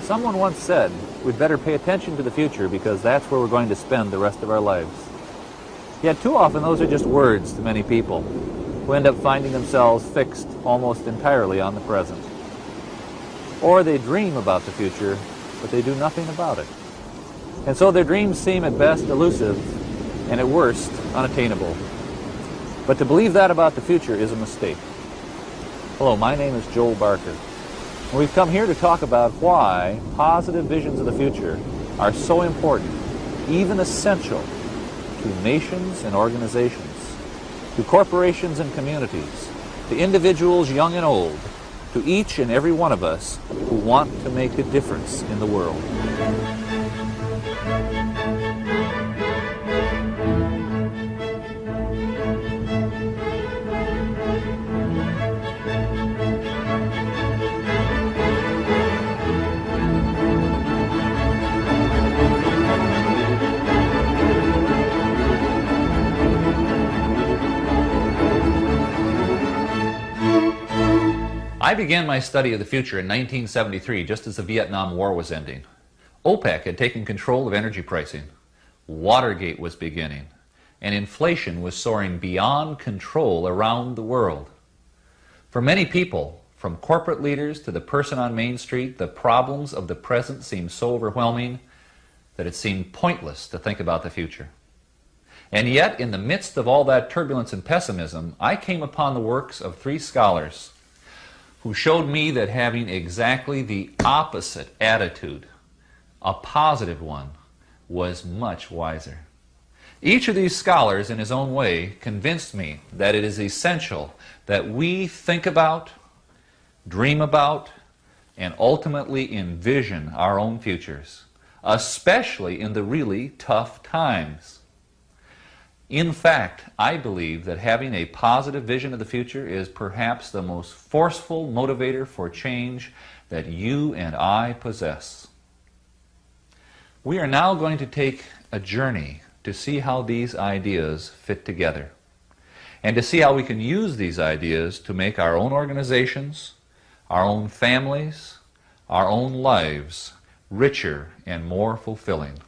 Someone once said, we'd better pay attention to the future because that's where we're going to spend the rest of our lives. Yet too often those are just words to many people who end up finding themselves fixed almost entirely on the present. Or they dream about the future, but they do nothing about it. And so their dreams seem at best elusive and at worst unattainable. But to believe that about the future is a mistake. Hello, my name is Joel Barker. And we've come here to talk about why positive visions of the future are so important, even essential, to nations and organizations, to corporations and communities, to individuals young and old, to each and every one of us who want to make a difference in the world. I began my study of the future in 1973, just as the Vietnam War was ending. OPEC had taken control of energy pricing. Watergate was beginning, and inflation was soaring beyond control around the world. For many people, from corporate leaders to the person on Main Street, the problems of the present seemed so overwhelming that it seemed pointless to think about the future. And yet, in the midst of all that turbulence and pessimism, I came upon the works of three scholars who showed me that having exactly the opposite attitude, a positive one, was much wiser. Each of these scholars, in his own way, convinced me that it is essential that we think about, dream about, and ultimately envision our own futures, especially in the really tough times. In fact, I believe that having a positive vision of the future is perhaps the most forceful motivator for change that you and I possess. We are now going to take a journey to see how these ideas fit together, and to see how we can use these ideas to make our own organizations, our own families, our own lives richer and more fulfilling.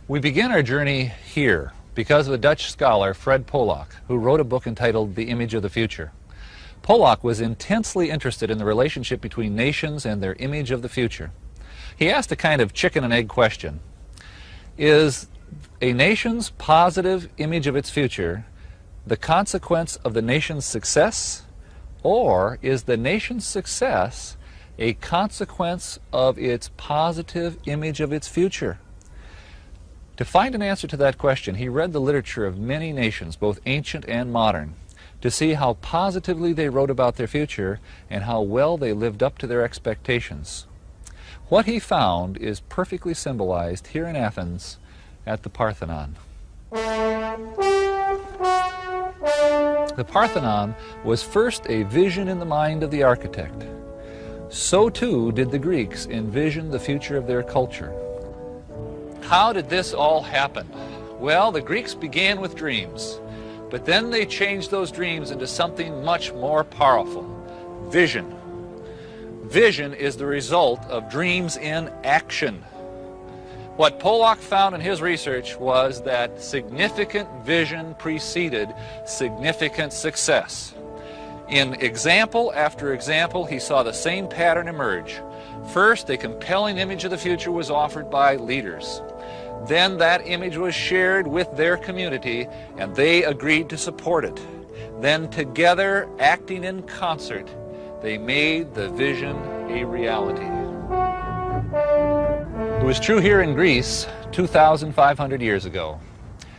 We begin our journey here because of a Dutch scholar, Fred Polak, who wrote a book entitled The Image of the Future. Polak was intensely interested in the relationship between nations and their image of the future. He asked a kind of chicken and egg question. Is a nation's positive image of its future the consequence of the nation's success, or is the nation's success a consequence of its positive image of its future? To find an answer to that question, he read the literature of many nations, both ancient and modern, to see how positively they wrote about their future and how well they lived up to their expectations. What he found is perfectly symbolized here in Athens at the Parthenon. The Parthenon was first a vision in the mind of the architect. So too did the Greeks envision the future of their culture. How did this all happen? Well, the Greeks began with dreams, but then they changed those dreams into something much more powerful: vision. Vision is the result of dreams in action. What Polak found in his research was that significant vision preceded significant success. In example after example, he saw the same pattern emerge. First, a compelling image of the future was offered by leaders. Then that image was shared with their community, and they agreed to support it. Then together, acting in concert, they made the vision a reality. It was true here in Greece 2,500 years ago.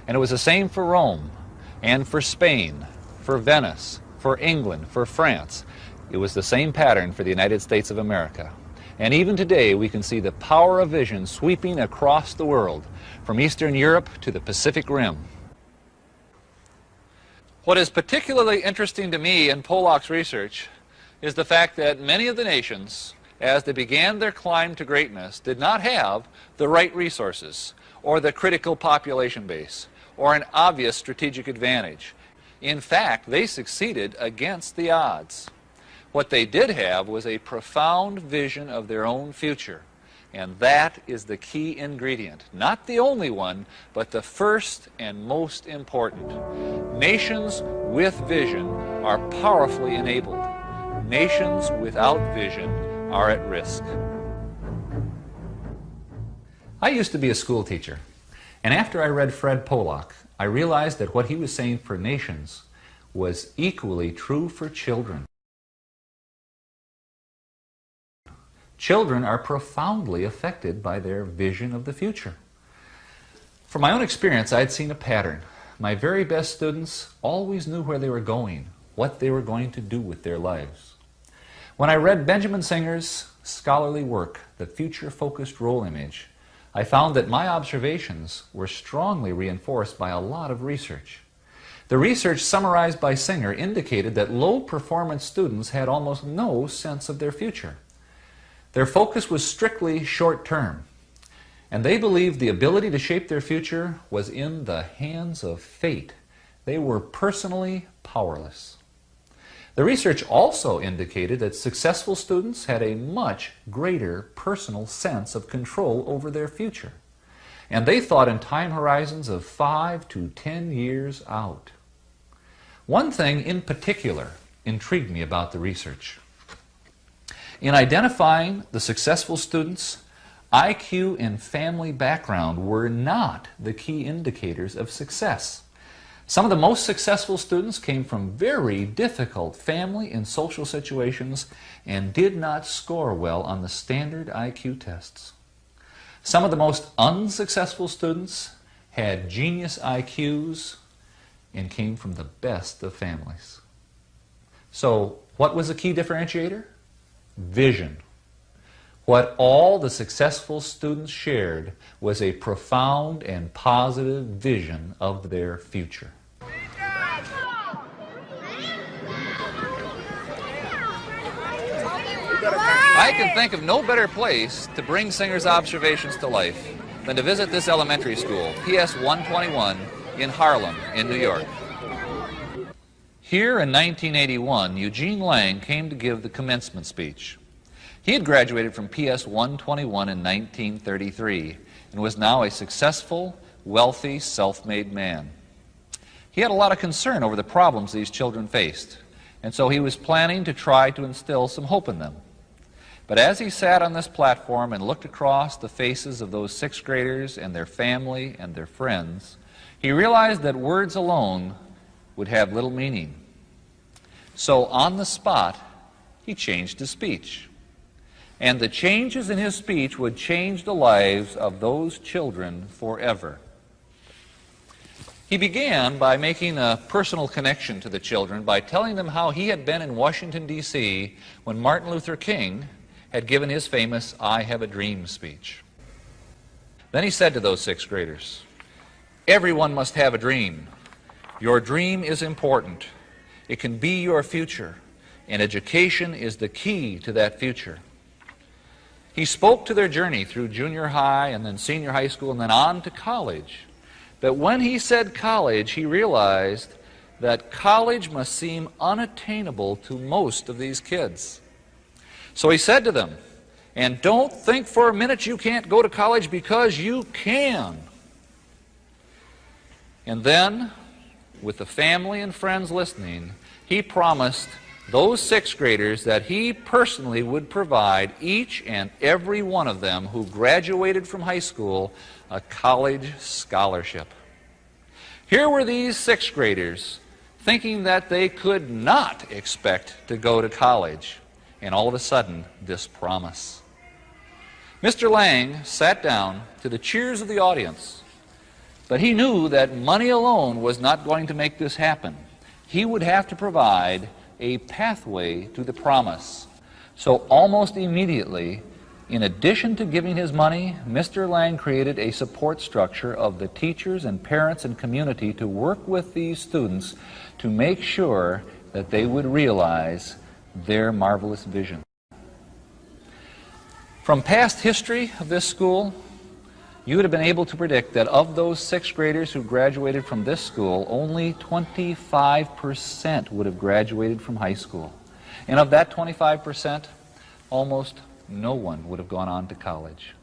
And it was the same for Rome, and for Spain, for Venice, for England, for France. It was the same pattern for the United States of America. And even today, we can see the power of vision sweeping across the world, from Eastern Europe to the Pacific Rim. What is particularly interesting to me in Polak's research is the fact that many of the nations, as they began their climb to greatness, did not have the right resources, or the critical population base, or an obvious strategic advantage. In fact, they succeeded against the odds. What they did have was a profound vision of their own future. And that is the key ingredient. Not the only one, but the first and most important. Nations with vision are powerfully enabled. Nations without vision are at risk. I used to be a school teacher. And after I read Fred Polak, I realized that what he was saying for nations was equally true for children. Children are profoundly affected by their vision of the future. From my own experience, I had seen a pattern. My very best students always knew where they were going, what they were going to do with their lives. When I read Benjamin Singer's scholarly work, The Future-Focused Role Image, I found that my observations were strongly reinforced by a lot of research. The research summarized by Singer indicated that low-performance students had almost no sense of their future. Their focus was strictly short-term, and they believed the ability to shape their future was in the hands of fate. They were personally powerless. The research also indicated that successful students had a much greater personal sense of control over their future, and they thought in time horizons of 5 to 10 years out. One thing in particular intrigued me about the research. In identifying the successful students, IQ and family background were not the key indicators of success. Some of the most successful students came from very difficult family and social situations and did not score well on the standard IQ tests. Some of the most unsuccessful students had genius IQs and came from the best of families. So, what was the key differentiator? Vision. What all the successful students shared was a profound and positive vision of their future. I can think of no better place to bring Singer's observations to life than to visit this elementary school, PS 121, in Harlem, in New York. Here in 1981, Eugene Lang came to give the commencement speech. He had graduated from PS 121 in 1933 and was now a successful, wealthy, self-made man. He had a lot of concern over the problems these children faced, and so he was planning to try to instill some hope in them. But as he sat on this platform and looked across the faces of those sixth graders and their family and their friends, he realized that words alone would have little meaning. So on the spot, he changed his speech. And the changes in his speech would change the lives of those children forever. He began by making a personal connection to the children by telling them how he had been in Washington, D.C. when Martin Luther King had given his famous "I Have a Dream" speech. Then he said to those sixth graders, "Everyone must have a dream. Your dream is important. It can be your future, and education is the key to that future." He spoke to their journey through junior high and then senior high school and then on to college. But when he said college, he realized that college must seem unattainable to most of these kids. So he said to them, "And don't think for a minute you can't go to college, because you can." And then, with the family and friends listening, he promised those sixth graders that he personally would provide each and every one of them who graduated from high school a college scholarship. Here were these sixth graders thinking that they could not expect to go to college, and all of a sudden, this promise. Mr. Lang sat down to the cheers of the audience, but he knew that money alone was not going to make this happen. He would have to provide a pathway to the promise. So almost immediately, in addition to giving his money, Mr. Lang created a support structure of the teachers and parents and community to work with these students to make sure that they would realize their marvelous vision. From past history of this school, you would have been able to predict that of those 6th graders who graduated from this school, only 25% would have graduated from high school. And of that 25%, almost no one would have gone on to college.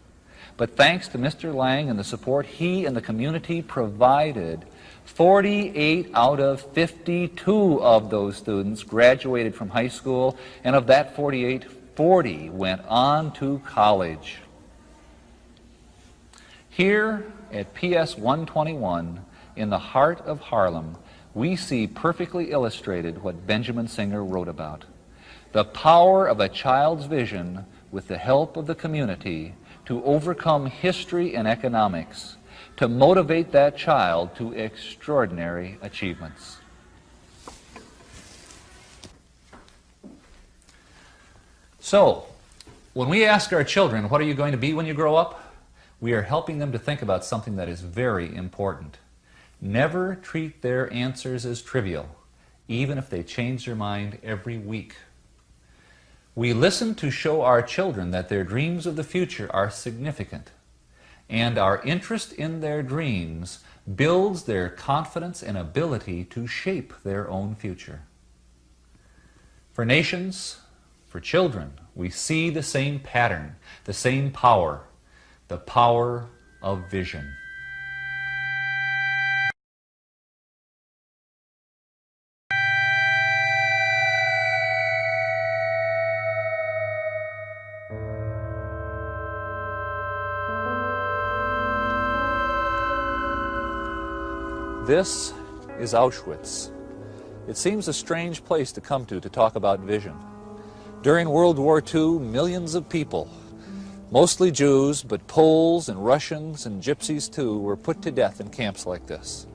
But thanks to Mr. Lang and the support he and the community provided, 48 out of 52 of those students graduated from high school, and of that 48, 40 went on to college. Here at PS 121, in the heart of Harlem, we see perfectly illustrated what Benjamin Singer wrote about. The power of a child's vision with the help of the community to overcome history and economics, to motivate that child to extraordinary achievements. So, when we ask our children, what are you going to be when you grow up? We are helping them to think about something that is very important. Never treat their answers as trivial, even if they change their mind every week. We listen to show our children that their dreams of the future are significant, and our interest in their dreams builds their confidence and ability to shape their own future. For nations, for children, we see the same pattern, the same power, the power of vision. This is Auschwitz. It seems a strange place to come to talk about vision. During World War II, millions of people, mostly Jews, but Poles and Russians and Gypsies too, were put to death in camps like this.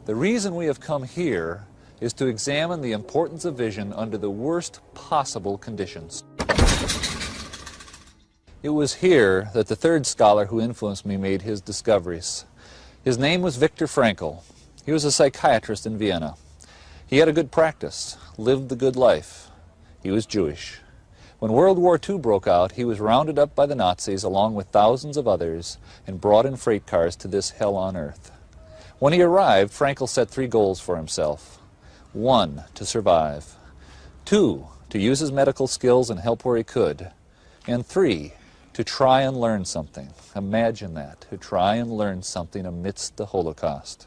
The reason we have come here is to examine the importance of vision under the worst possible conditions. It was here that the third scholar who influenced me made his discoveries. His name was Viktor Frankl. He was a psychiatrist in Vienna. He had a good practice, lived the good life. He was Jewish. When World War II broke out, he was rounded up by the Nazis along with thousands of others and brought in freight cars to this hell on earth. When he arrived, Frankl set 3 goals for himself. 1, to survive. 2, to use his medical skills and help where he could. And 3, to try and learn something. Imagine that, to try and learn something amidst the Holocaust.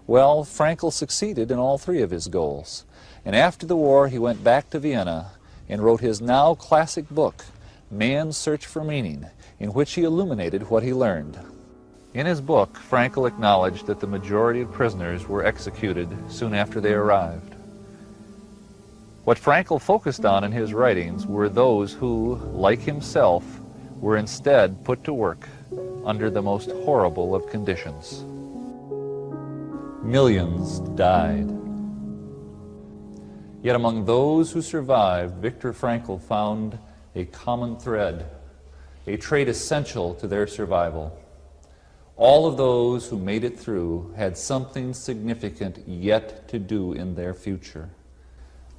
Well, Frankl succeeded in all 3 of his goals. And after the war, he went back to Vienna and wrote his now classic book, Man's Search for Meaning, in which he illuminated what he learned. In his book, Frankl acknowledged that the majority of prisoners were executed soon after they arrived. What Frankl focused on in his writings were those who, like himself, were instead put to work under the most horrible of conditions. Millions died. Yet among those who survived, Viktor Frankl found a common thread, a trait essential to their survival. All of those who made it through had something significant yet to do in their future.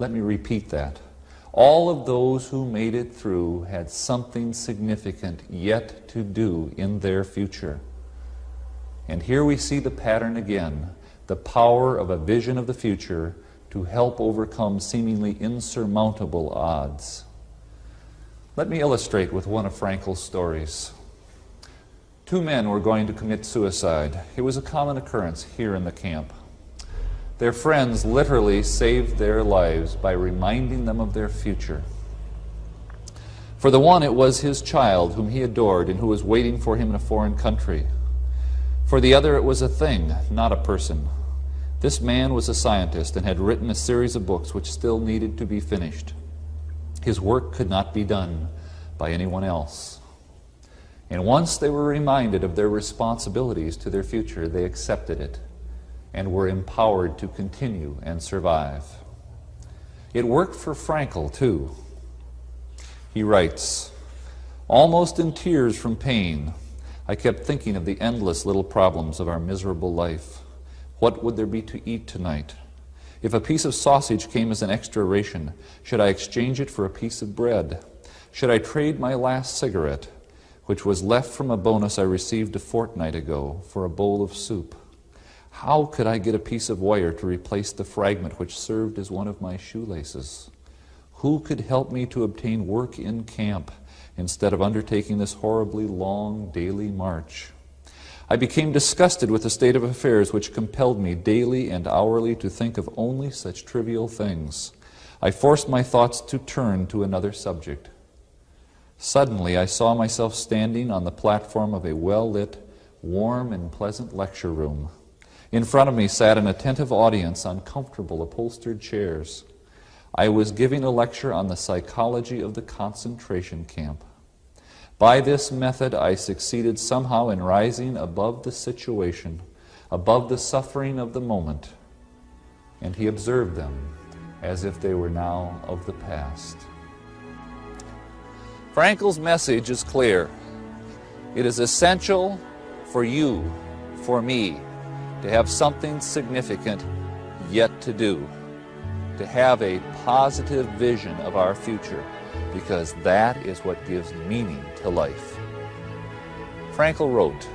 Let me repeat that. All of those who made it through had something significant yet to do in their future. And here we see the pattern again, the power of a vision of the future to help overcome seemingly insurmountable odds. Let me illustrate with one of Frankl's stories. 2 men were going to commit suicide. It was a common occurrence here in the camp. Their friends literally saved their lives by reminding them of their future. For the one, it was his child whom he adored and who was waiting for him in a foreign country. For the other, it was a thing, not a person. This man was a scientist and had written a series of books which still needed to be finished. His work could not be done by anyone else. And once they were reminded of their responsibilities to their future, they accepted it and were empowered to continue and survive. It worked for Frankl, too. He writes, "Almost in tears from pain, I kept thinking of the endless little problems of our miserable life. What would there be to eat tonight? If a piece of sausage came as an extra ration, should I exchange it for a piece of bread? Should I trade my last cigarette? which was left from a bonus I received a fortnight ago for a bowl of soup. How could I get a piece of wire to replace the fragment which served as one of my shoelaces? Who could help me to obtain work in camp instead of undertaking this horribly long daily march? I became disgusted with the state of affairs which compelled me daily and hourly to think of only such trivial things. I forced my thoughts to turn to another subject. Suddenly I saw myself standing on the platform of a well-lit, warm and pleasant lecture room. In front of me sat an attentive audience on comfortable upholstered chairs. I was giving a lecture on the psychology of the concentration camp. By this method, I succeeded somehow in rising above the situation, above the suffering of the moment, and he observed them as if they were now of the past. Frankl's message is clear. It is essential for you, for me, to have something significant yet to do, to have a positive vision of our future, because that is what gives meaning to life. Frankl wrote,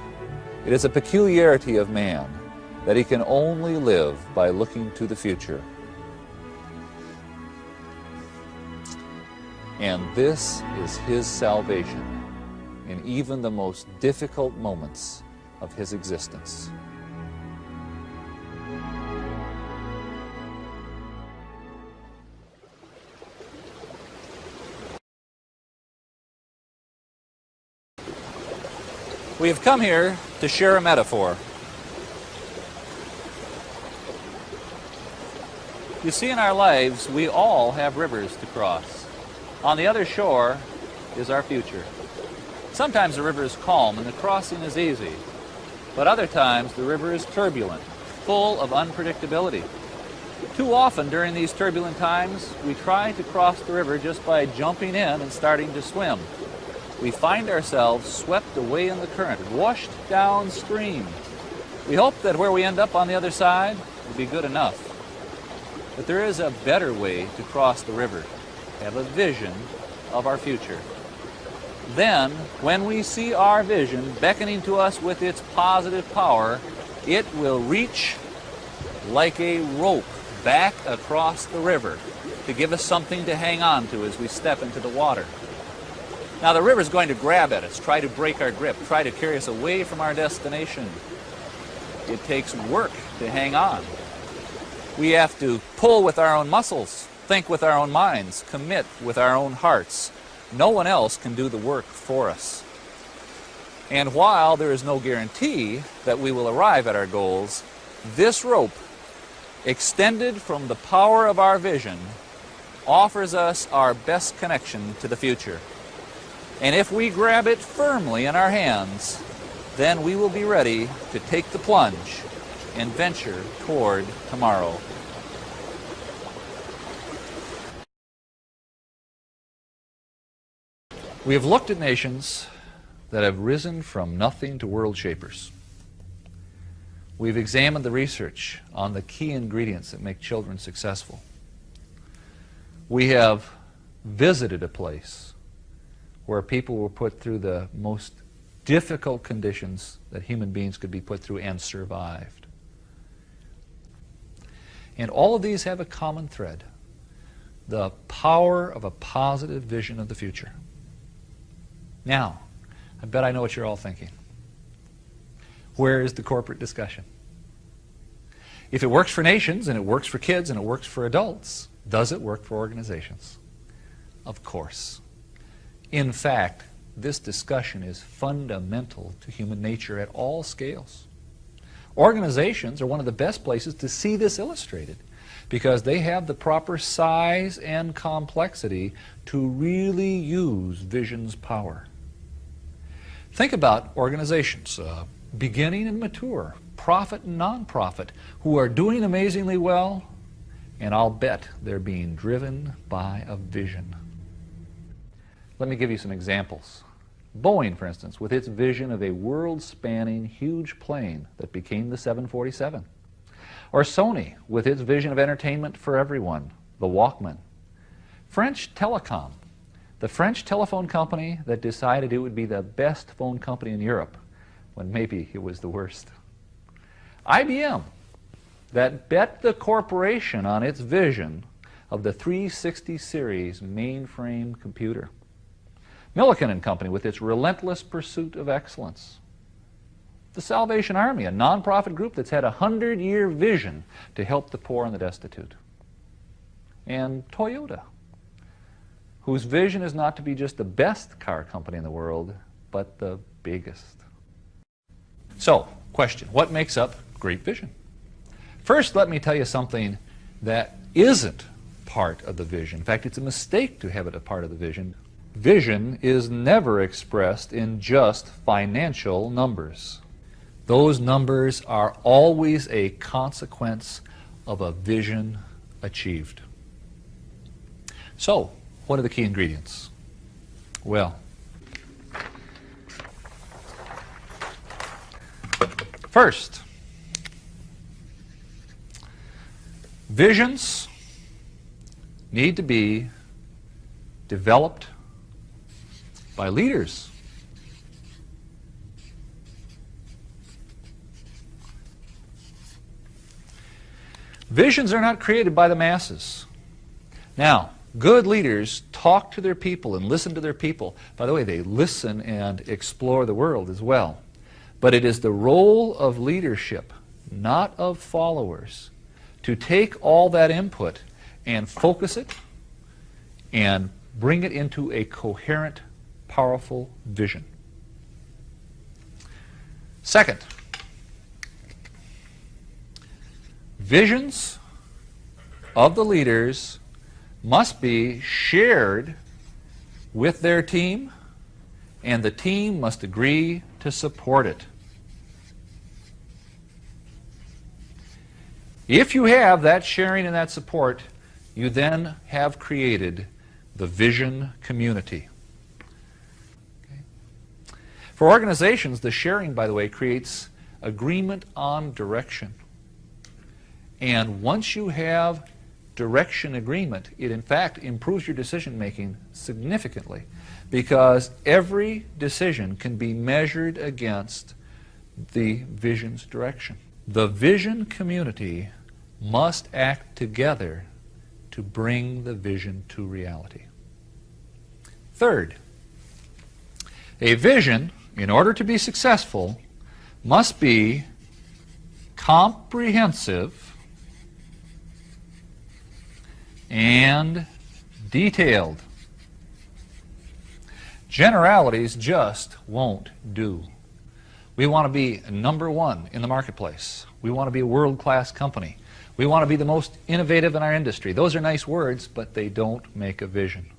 "It is a peculiarity of man that he can only live by looking to the future. And this is his salvation in even the most difficult moments of his existence." We have come here to share a metaphor. You see, in our lives, we all have rivers to cross. On the other shore is our future. Sometimes the river is calm and the crossing is easy, but other times the river is turbulent, full of unpredictability. Too often during these turbulent times, we try to cross the river just by jumping in and starting to swim. We find ourselves swept away in the current, washed downstream. We hope that where we end up on the other side will be good enough. But there is a better way to cross the river, have a vision of our future. Then, when we see our vision beckoning to us with its positive power, it will reach like a rope back across the river to give us something to hang on to as we step into the water. Now the river is going to grab at us, try to break our grip, try to carry us away from our destination. It takes work to hang on. We have to pull with our own muscles, think with our own minds, commit with our own hearts. No one else can do the work for us. And while there is no guarantee that we will arrive at our goals, this rope, extended from the power of our vision, offers us our best connection to the future. And if we grab it firmly in our hands, then we will be ready to take the plunge and venture toward tomorrow. We have looked at nations that have risen from nothing to world shapers. We've examined the research on the key ingredients that make children successful. We have visited a place where people were put through the most difficult conditions that human beings could be put through and survived. And all of these have a common thread: the power of a positive vision of the future. Now, I bet I know what you're all thinking. Where is the corporate discussion? If it works for nations, and it works for kids, and it works for adults, does it work for organizations? Of course. In fact, this discussion is fundamental to human nature at all scales. Organizations are one of the best places to see this illustrated because they have the proper size and complexity to really use vision's power. Think about organizations, beginning and mature, profit and non-profit, who are doing amazingly well, and I'll bet they're being driven by a vision. Let me give you some examples. Boeing, for instance, with its vision of a world-spanning huge plane that became the 747. Or Sony, with its vision of entertainment for everyone, the Walkman. French Telecom, The French telephone company that decided it would be the best phone company in Europe, when maybe it was the worst. IBM, that bet the corporation on its vision of the 360 series mainframe computer. Milliken and Company with its relentless pursuit of excellence. The Salvation Army, a nonprofit group that's had a 100-year vision to help the poor and the destitute. And Toyota, whose vision is not to be just the best car company in the world, but the biggest. So, question, what makes up great vision? First, let me tell you something that isn't part of the vision. In fact, it's a mistake to have it a part of the vision. Vision is never expressed in just financial numbers. Those numbers are always a consequence of a vision achieved. So, what are the key ingredients? Well, first, visions need to be developed by leaders. Visions are not created by the masses. Now, good leaders talk to their people and listen to their people. By the way, they listen and explore the world as well. But it is the role of leadership, not of followers, to take all that input and focus it and bring it into a coherent, powerful vision. Second, visions of the leaders must be shared with their team, and the team must agree to support it. If you have that sharing and that support, you then have created the vision community. Okay. For organizations, the sharing, by the way, creates agreement on direction. And once you have direction agreement, it in fact improves your decision making significantly, because every decision can be measured against the vision's direction. The vision community must act together to bring the vision to reality. Third, a vision, in order to be successful, must be comprehensive and detailed. Generalities just won't do. We want to be number one in the marketplace. We want to be a world-class company. We want to be the most innovative in our industry. Those are nice words, but they don't make a vision.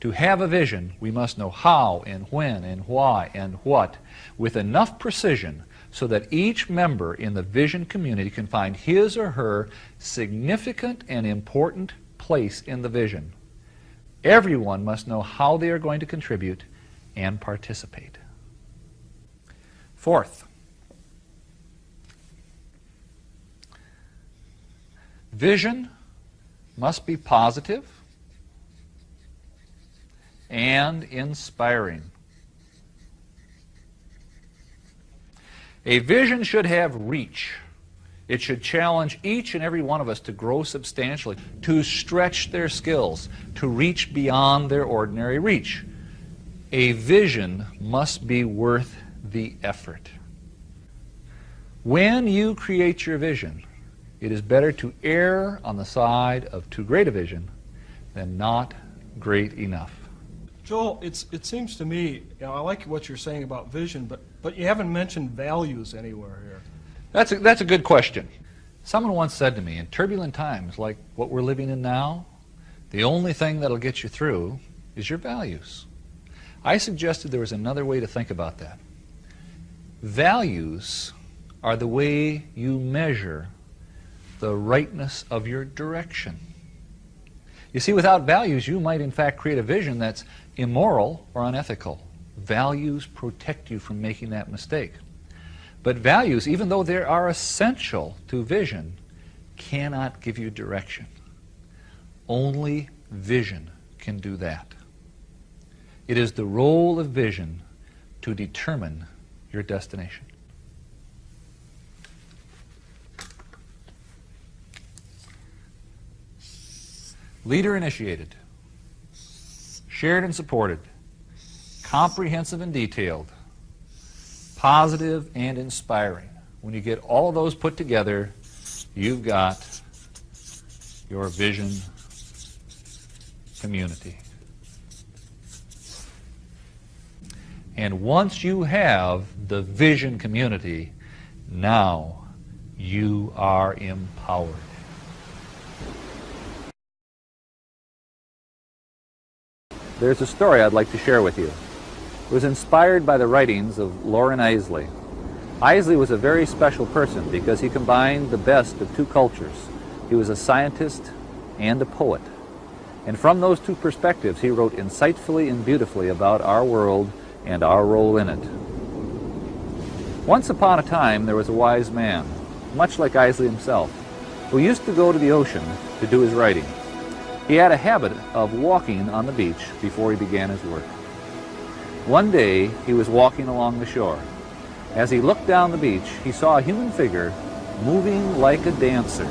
To have a vision, we must know how and when and why and what with enough precision so that each member in the vision community can find his or her significant and important place in the vision. Everyone must know how they are going to contribute and participate. Fourth, vision must be positive and inspiring. A vision should have reach. It should challenge each and every one of us to grow substantially, to stretch their skills, to reach beyond their ordinary reach. A vision must be worth the effort. When you create your vision, it is better to err on the side of too great a vision than not great enough. Joel, it seems to me, I like what you're saying about vision, but you haven't mentioned values anywhere here. That's a good question. Someone once said to me, in turbulent times like what we're living in now, the only thing that'll get you through is your values. I suggested there was another way to think about that. Values are the way you measure the rightness of your direction. You see, without values, you might in fact create a vision that's immoral or unethical. Values protect you from making that mistake. But values, even though they are essential to vision, cannot give you direction. Only vision can do that. It is the role of vision to determine your destination. Leader initiated, shared and supported, comprehensive and detailed, positive and inspiring. When you get all of those put together, you've got your vision community. And once you have the vision community, now you are empowered. There's a story I'd like to share with you. It was inspired by the writings of Loren Eiseley. Eiseley was a very special person because he combined the best of two cultures. He was a scientist and a poet. And from those two perspectives, he wrote insightfully and beautifully about our world and our role in it. Once upon a time, there was a wise man, much like Eiseley himself, who used to go to the ocean to do his writing. He had a habit of walking on the beach before he began his work. One day, he was walking along the shore. As he looked down the beach, he saw a human figure moving like a dancer.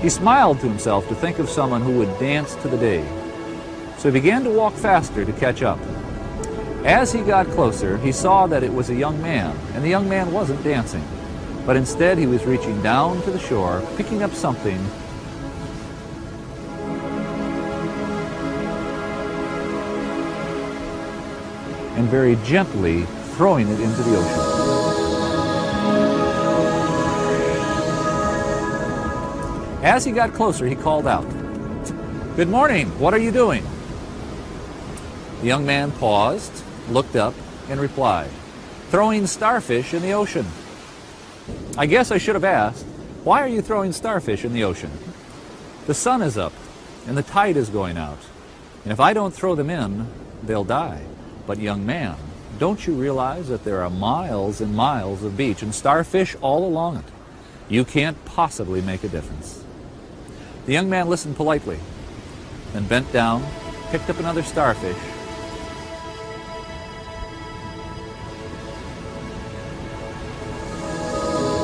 He smiled to himself to think of someone who would dance to the day. So he began to walk faster to catch up. As he got closer, he saw that it was a young man, and the young man wasn't dancing, but instead he was reaching down to the shore, picking up something, and very gently throwing it into the ocean. As he got closer, he called out, "Good morning, what are you doing?" The young man paused, looked up, and replied, "Throwing starfish in the ocean." "I guess I should have asked, why are you throwing starfish in the ocean?" "The sun is up, and the tide is going out, and if I don't throw them in, they'll die." "But young man, don't you realize that there are miles and miles of beach and starfish all along it? You can't possibly make a difference." The young man listened politely, then bent down, picked up another starfish,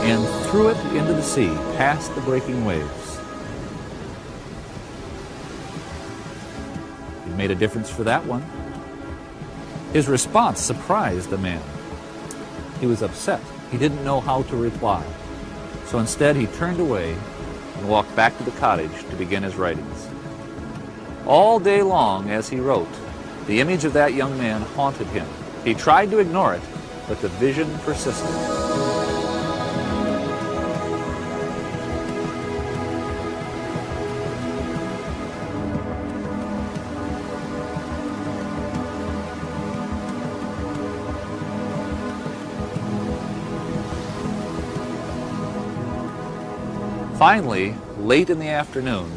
and threw it into the sea, past the breaking waves. It made a difference for that one. His response surprised the man. He was upset. He didn't know how to reply. So instead he turned away and walked back to the cottage to begin his writings. All day long as he wrote, the image of that young man haunted him. He tried to ignore it, but the vision persisted. Finally, late in the afternoon,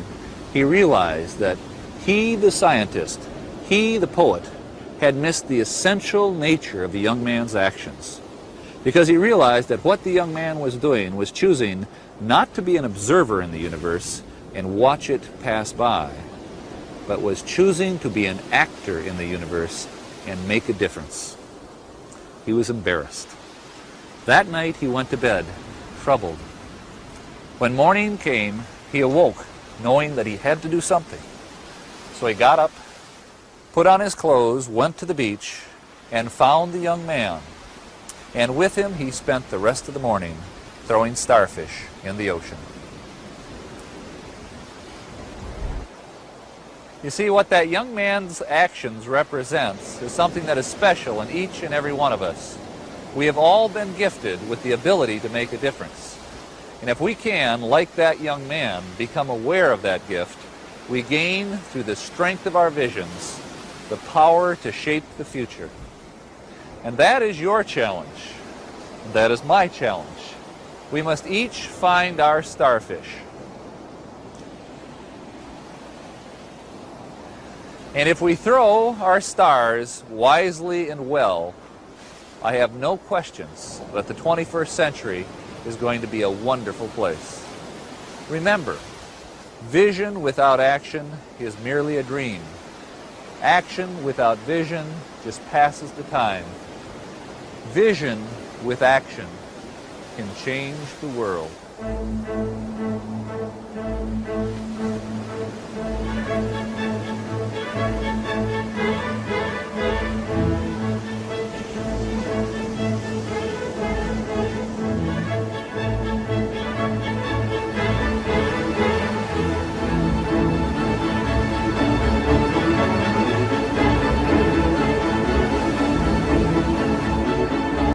he realized that he, the scientist, he, the poet, had missed the essential nature of the young man's actions. Because he realized that what the young man was doing was choosing not to be an observer in the universe and watch it pass by, but was choosing to be an actor in the universe and make a difference. He was embarrassed. That night he went to bed, troubled. When morning came, he awoke, knowing that he had to do something. So he got up, put on his clothes, went to the beach, and found the young man. And with him he spent the rest of the morning throwing starfish in the ocean. You see, what that young man's actions represents is something that is special in each and every one of us. We have all been gifted with the ability to make a difference. And if we can, like that young man, become aware of that gift, we gain, through the strength of our visions, the power to shape the future. And that is your challenge. And that is my challenge. We must each find our starfish. And if we throw our stars wisely and well, I have no questions that the 21st century is going to be a wonderful place. Remember, vision without action is merely a dream. Action without vision just passes the time. Vision with action can change the world.